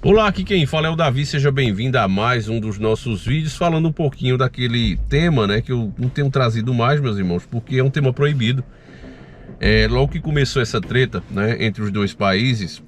Olá, aqui quem fala é o Davi, seja bem-vindo a mais um dos nossos vídeos, falando um pouquinho daquele tema, né, que eu não tenho trazido mais, meus irmãos, porque é um tema proibido. Logo que começou essa treta, né, entre os dois países,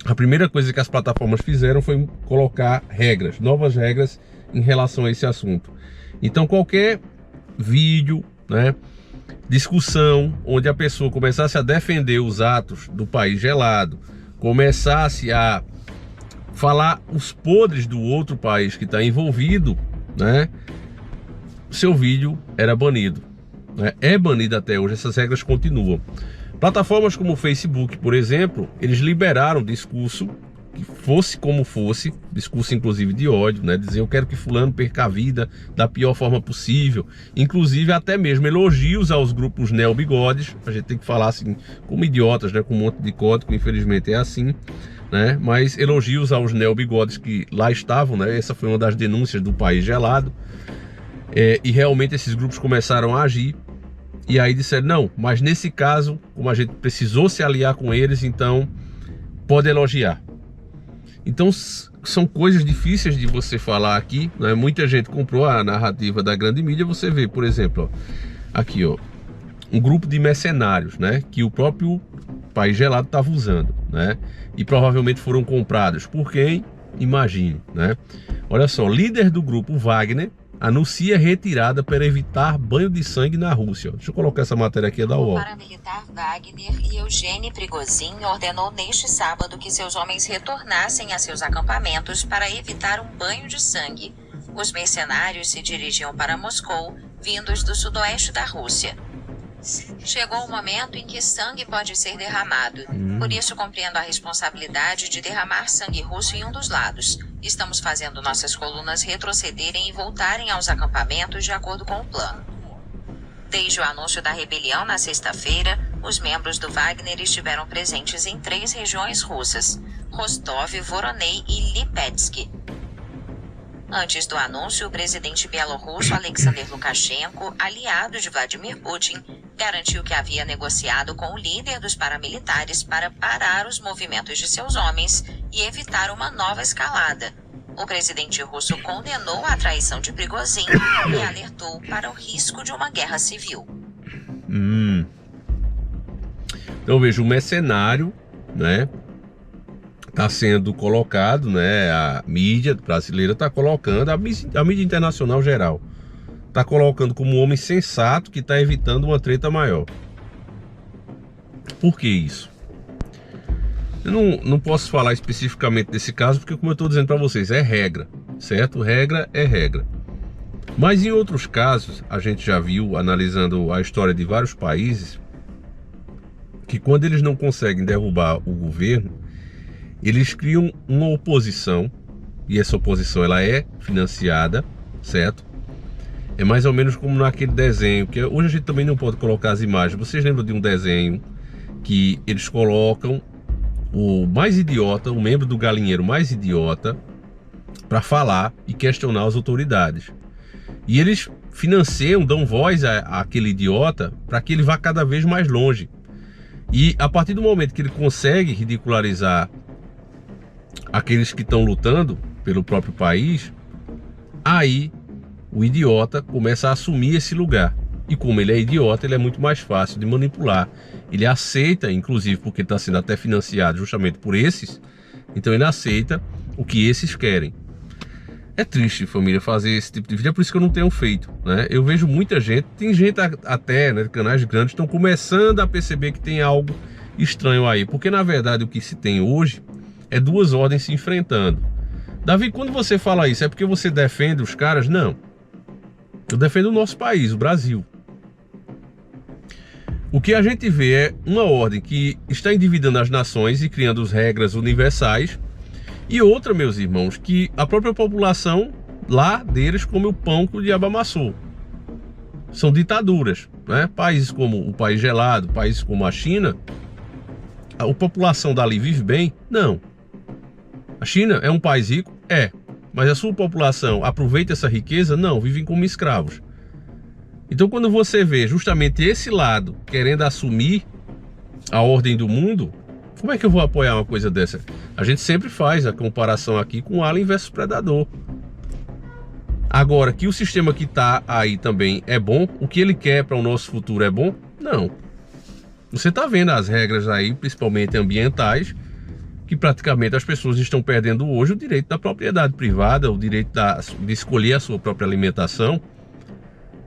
a primeira coisa que as plataformas fizeram foi colocar regras, novas regras em relação a esse assunto. Então qualquer vídeo, né, discussão, onde a pessoa começasse a defender os atos do país gelado, começasse a falar os podres do outro país que está envolvido, né, seu vídeo era banido, né? É banido até hoje, essas regras continuam. Plataformas como o Facebook, por exemplo, eles liberaram discurso, que fosse como fosse, discurso inclusive de ódio, né, dizer eu quero que fulano perca a vida da pior forma possível, inclusive até mesmo elogios aos grupos neobigodes. A gente tem que falar assim como idiotas, né, com um monte de código, infelizmente é assim, né, mas elogios aos neobigodes que lá estavam, né, essa foi uma das denúncias do país gelado, e realmente esses grupos começaram a agir. E aí disseram, não, mas nesse caso, como a gente precisou se aliar com eles, então pode elogiar. Então são coisas difíceis de você falar aqui, né? Muita gente comprou a narrativa da grande mídia. Você vê, por exemplo, ó, aqui, ó, um grupo de mercenários, né, que o próprio país gelado estava usando, né, e provavelmente foram comprados por quem? Imagine, né? Olha só, líder do grupo Wagner anuncia retirada para evitar banho de sangue na Rússia. Deixa eu colocar essa matéria aqui da UOL. O paramilitar Wagner e Eugênio Prigozhin ordenou neste sábado que seus homens retornassem a seus acampamentos para evitar um banho de sangue. Os mercenários se dirigiam para Moscou, vindos do sudoeste da Rússia. Chegou o momento em que sangue pode ser derramado. Por isso compreendo a responsabilidade de derramar sangue russo em um dos lados. Estamos fazendo nossas colunas retrocederem e voltarem aos acampamentos de acordo com o plano. Desde o anúncio da rebelião na sexta-feira, os membros do Wagner estiveram presentes em 3 regiões russas: Rostov, Voronezh e Lipetsk. Antes do anúncio, o presidente bielorrusso Alexander Lukashenko, aliado de Vladimir Putin, garantiu que havia negociado com o líder dos paramilitares para parar os movimentos de seus homens e evitar uma nova escalada. O presidente russo condenou a traição de Prigozhin e alertou para o risco de uma guerra civil. Então veja, o mercenário, né, está sendo colocado, né, a mídia brasileira está colocando, a mídia internacional geral está colocando como um homem sensato que está evitando uma treta maior. Por que isso? Eu não posso falar especificamente desse caso, porque como eu estou dizendo para vocês, é regra, certo? Regra é regra. Mas em outros casos, a gente já viu, analisando a história de vários países, que quando eles não conseguem derrubar o governo, eles criam uma oposição, e essa oposição ela é financiada, certo? É mais ou menos como naquele desenho, que hoje a gente também não pode colocar as imagens. Vocês lembram de um desenho que eles colocam o mais idiota, o membro do galinheiro mais idiota, para falar e questionar as autoridades. E eles financiam, dão voz àquele idiota para que ele vá cada vez mais longe. E a partir do momento que ele consegue ridicularizar aqueles que estão lutando pelo próprio país, aí o idiota começa a assumir esse lugar. E como ele é idiota, ele é muito mais fácil de manipular. Ele aceita, inclusive porque está sendo até financiado justamente por esses, então ele aceita o que esses querem. É triste, família, fazer esse tipo de vídeo, é por isso que eu não tenho feito, né? Eu vejo muita gente, tem gente até, né, canais grandes, estão começando a perceber que tem algo estranho aí, porque na verdade o que se tem hoje é duas ordens se enfrentando. Davi, quando você fala isso, é porque você defende os caras? Não. Eu defendo o nosso país, o Brasil. O que a gente vê é uma ordem que está endividando as nações e criando as regras universais. E outra, meus irmãos, que a própria população lá deles come o pão que o diabo amassou. São ditaduras, né? Países como o país gelado, países como a China, a população dali vive bem? Não. A China é um país rico? É. Mas a sua população aproveita essa riqueza? Não, vivem como escravos. Então quando você vê justamente esse lado querendo assumir a ordem do mundo, Como é que eu vou apoiar uma coisa dessa? A gente sempre faz a comparação aqui com Alien versus Predador. Agora, que o sistema que está aí também é bom, o que ele quer para o nosso futuro é bom? Não. Você está vendo as regras aí, principalmente ambientais, que praticamente as pessoas estão perdendo hoje o direito da propriedade privada, o direito de escolher a sua própria alimentação.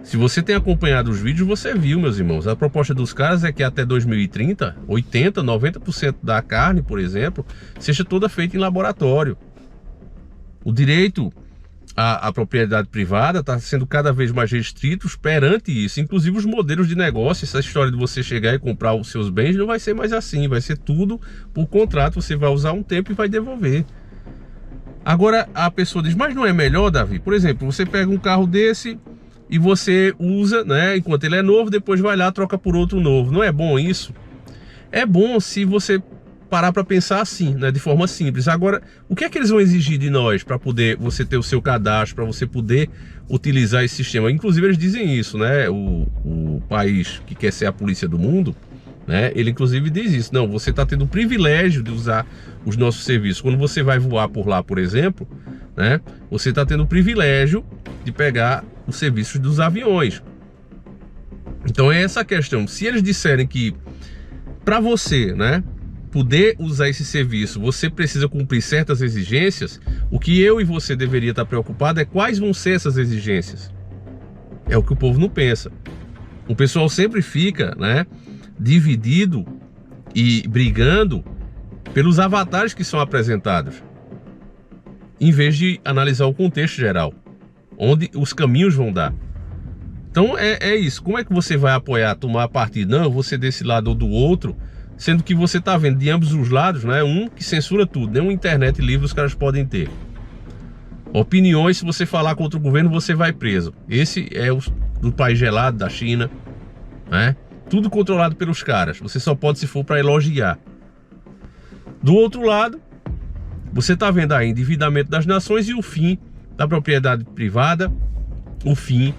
Se você tem acompanhado os vídeos, você viu, meus irmãos, a proposta dos caras é que até 2030, 80%, 90% da carne, por exemplo, seja toda feita em laboratório. O direito à propriedade privada está sendo cada vez mais restrito perante isso. Inclusive os modelos de negócio, essa história de você chegar e comprar os seus bens não vai ser mais assim, vai ser tudo por contrato, você vai usar um tempo e vai devolver. Agora a pessoa diz, mas não é melhor, Davi? Por exemplo, você pega um carro desse e você usa, né, enquanto ele é novo, depois vai lá, troca por outro novo. Não é bom isso? É bom se você parar para pensar assim, né, de forma simples. Agora, o que é que eles vão exigir de nós para poder você ter o seu cadastro, para você poder utilizar esse sistema? Inclusive eles dizem isso, né, o país que quer ser a polícia do mundo, né, ele inclusive diz isso. Não, você está tendo o privilégio de usar os nossos serviços. Quando você vai voar por lá, por exemplo, né, você está tendo o privilégio de pegar os serviços dos aviões. Então é essa a questão. Se eles disserem que para você, né, poder usar esse serviço, você precisa cumprir certas exigências, o que eu e você deveria estar preocupado é quais vão ser essas exigências. É o que o povo não pensa. O pessoal sempre fica, né, dividido e brigando pelos avatares que são apresentados, em vez de analisar o contexto geral, onde os caminhos vão dar. Então é isso. Como é que você vai apoiar, tomar partido? Não, você desse lado ou do outro, sendo que você está vendo de ambos os lados, né? Um que censura tudo, nem uma internet livre os caras podem ter. Opiniões, se você falar contra o governo, você vai preso. Esse é o do país gelado, da China, né? Tudo controlado pelos caras. Você só pode se for para elogiar. Do outro lado, você está vendo aí endividamento das nações e o fim da propriedade privada, o fim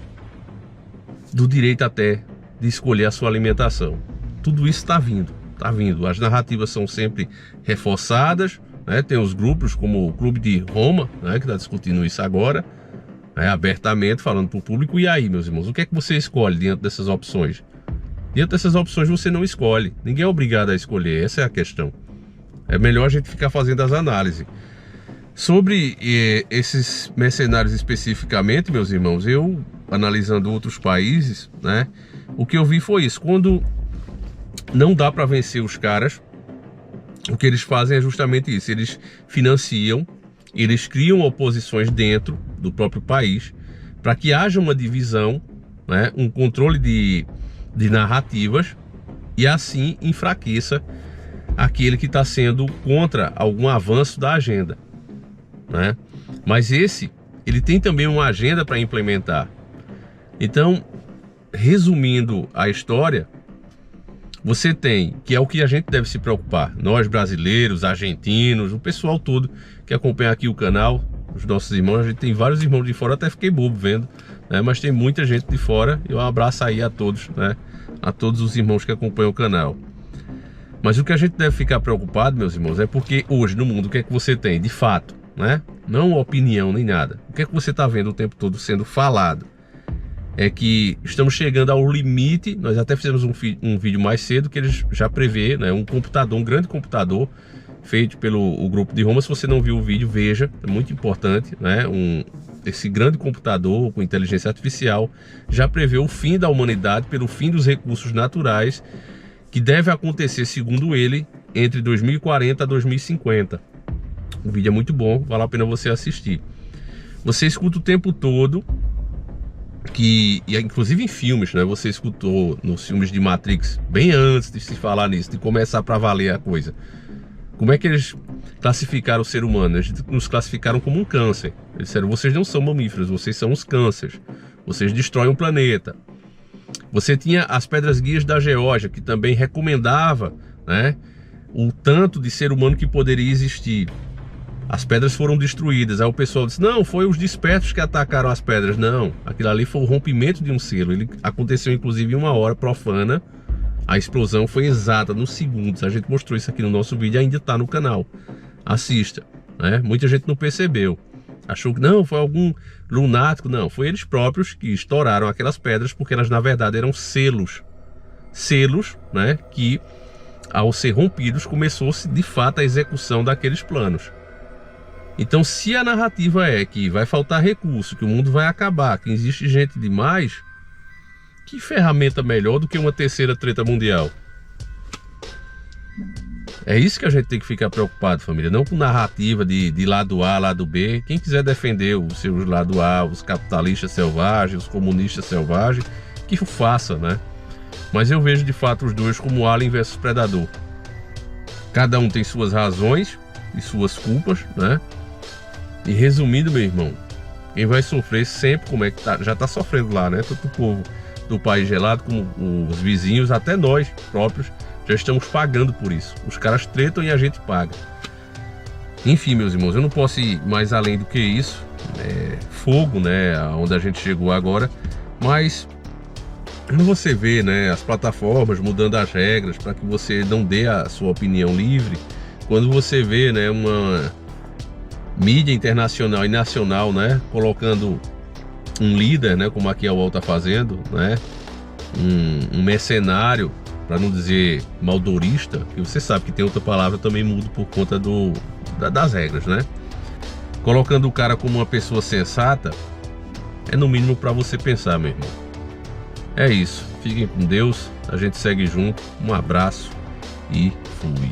do direito até de escolher a sua alimentação. Tudo isso está vindo. Tá vindo. As narrativas são sempre reforçadas, né? Tem os grupos como o Clube de Roma, né, que está discutindo isso agora, né, abertamente, falando para o público. E aí, meus irmãos, o que é que você escolhe diante dessas opções? Diante dessas opções você não escolhe. Ninguém é obrigado a escolher, essa é a questão. É melhor a gente ficar fazendo as análises. Sobre esses mercenários especificamente, meus irmãos, eu, analisando outros países, né, o que eu vi foi isso. Quando não dá para vencer os caras, o que eles fazem é justamente isso. Eles financiam, eles criam oposições dentro do próprio país para que haja uma divisão, né, um controle de narrativas, e assim enfraqueça aquele que está sendo contra algum avanço da agenda, né? Mas ele tem também uma agenda para implementar. Então, resumindo a história, você tem, que é o que a gente deve se preocupar, nós brasileiros, argentinos, o pessoal todo que acompanha aqui o canal, os nossos irmãos, a gente tem vários irmãos de fora, até fiquei bobo vendo, né? Mas tem muita gente de fora, e um abraço aí a todos, né? A todos os irmãos que acompanham o canal. Mas o que a gente deve ficar preocupado, meus irmãos, é porque hoje no mundo o que é que você tem, de fato, né? Não opinião nem nada. O que é que você está vendo o tempo todo sendo falado? É que estamos chegando ao limite. Nós até fizemos um vídeo mais cedo que eles já prevê, né, um computador, um grande computador feito pelo grupo de Roma. Se você não viu o vídeo, veja, é muito importante, né? Esse grande computador com inteligência artificial já prevê o fim da humanidade pelo fim dos recursos naturais, que deve acontecer, segundo ele, entre 2040 a 2050. O vídeo é muito bom, vale a pena você assistir. Você escuta o tempo todo que, e inclusive em filmes, né? Você escutou nos filmes de Matrix, bem antes de se falar nisso, de começar para valer a coisa. Como é que eles classificaram o ser humano? Eles nos classificaram como um câncer. Eles disseram, vocês não são mamíferos, vocês são os cânceres. Vocês destroem o planeta. Você tinha as pedras guias da Geórgia, que também recomendava, né, o tanto de ser humano que poderia existir. As pedras foram destruídas. Aí o pessoal disse, não, foi os despertos que atacaram as pedras. Não, aquilo ali foi o rompimento de um selo. Ele aconteceu inclusive em uma hora profana, A explosão foi exata, nos segundos. A gente mostrou isso aqui no nosso vídeo, ainda está no canal. Assista, né? Muita gente não percebeu. Achou que não, foi algum lunático. Não, foi eles próprios que estouraram aquelas pedras, porque elas na verdade eram selos. Selos, né? Que ao ser rompidos começou-se de fato a execução daqueles planos. Então, se a narrativa é que vai faltar recurso, que o mundo vai acabar, que existe gente demais, que ferramenta melhor do que uma terceira treta mundial? É isso que a gente tem que ficar preocupado, família. Não com narrativa de lado A, lado B. Quem quiser defender os seus lado A, os capitalistas selvagens, os comunistas selvagens, que o faça, né? Mas eu vejo de fato os dois como Alien versus Predador. Cada um tem suas razões e suas culpas, né? E resumindo, meu irmão, quem vai sofrer sempre, como é que já tá sofrendo lá, né? Tanto o povo do país gelado como os vizinhos, até nós próprios já estamos pagando por isso. Os caras tretam e a gente paga. Enfim, meus irmãos, eu não posso ir mais além do que isso. Fogo, né? Onde a gente chegou agora. Mas quando você vê, né, as plataformas mudando as regras para que você não dê a sua opinião livre, quando você vê, né, uma mídia internacional e nacional, né, colocando um líder, né, como aqui a UOL está fazendo, né, um mercenário, para não dizer maldorista, que você sabe que tem outra palavra, eu também mudo por conta das regras, né, colocando o cara como uma pessoa sensata, é no mínimo para você pensar, meu irmão. É isso, fiquem com Deus, a gente segue junto, um abraço e fui.